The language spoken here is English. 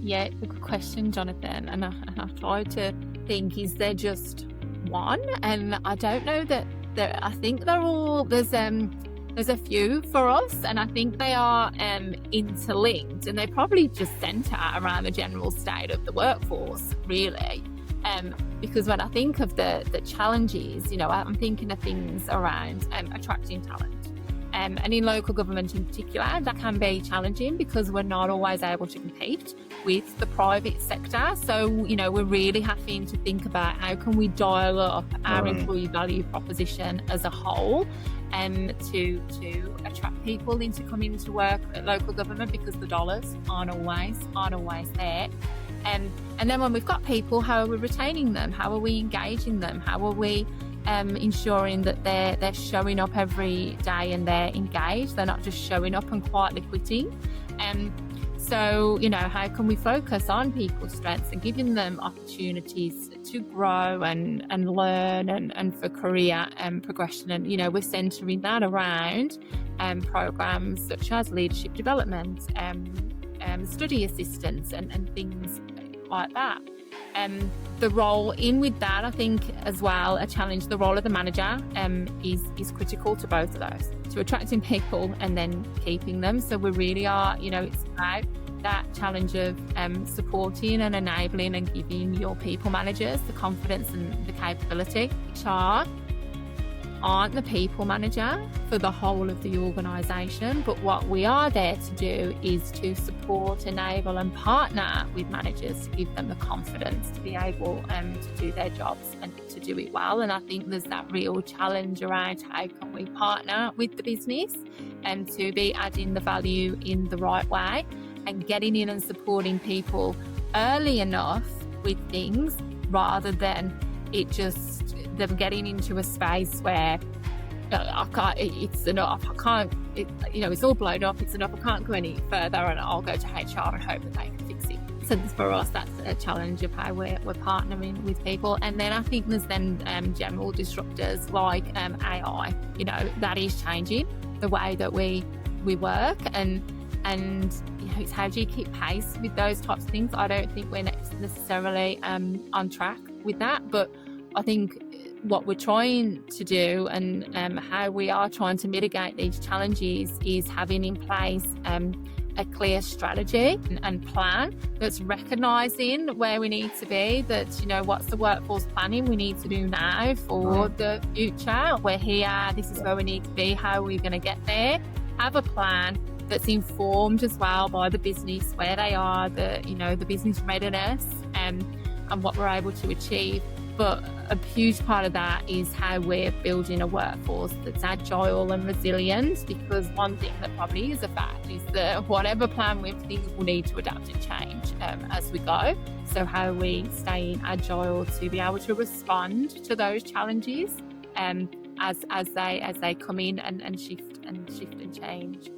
Yeah, it's a good question, Jonathan. And I try to think, is there just one? And I don't know that I think they're all, there's a few for us, and I think they are interlinked, and they probably just centre around the general state of the workforce, really. Because when I think of the challenges, I'm thinking of things around attracting talent. And in local government in particular, that can be challenging because we're not always able to compete with the private sector. So, we're really having to think about how can we dial up our employee value proposition as a whole to attract people into coming to work at local government, because the dollars aren't always there. And then when we've got people, how are we retaining them? How are we engaging them? How are we ensuring that they're showing up every day and they're engaged? They're not just showing up and quietly quitting. So, how can we focus on people's strengths and giving them opportunities to grow and learn and for career progression? And, we're centering that around programs such as leadership development, study assistance and things like that. The role in with that, I think as well, a challenge, the role of the manager is critical to both of those, to attracting people and then keeping them. So we really are, it's about that challenge of supporting and enabling and giving your people managers the confidence and the capability. HR aren't the people manager for the whole of the organisation, but what we are there to do is to support, enable and partner with managers to give them the confidence to be able to do their jobs and to do it well. And I think there's that real challenge around how can we partner with the business and to be adding the value in the right way and getting in and supporting people early enough with things, rather than it just them getting into a space where it's enough, it's all blown up, it's enough, I can't go any further and I'll go to HR and hope that they can fix it. So for us, that's a challenge of how we're partnering with people. And then I think there's then general disruptors like AI, that is changing the way that we work, and it's how do you keep pace with those types of things. I don't think we're necessarily on track with that, but I think what we're trying to do and how we are trying to mitigate these challenges is having in place a clear strategy and plan that's recognising where we need to be, that, what's the workforce planning we need to do now for the future. We're here, this is where we need to be, how are we going to get there? Have a plan that's informed as well by the business, where they are, the business readiness and what we're able to achieve. But a huge part of that is how we're building a workforce that's agile and resilient, because one thing that probably is a fact is that whatever plan we have, things will need to adapt and change as we go. So how are we staying agile to be able to respond to those challenges as they come in and shift and change?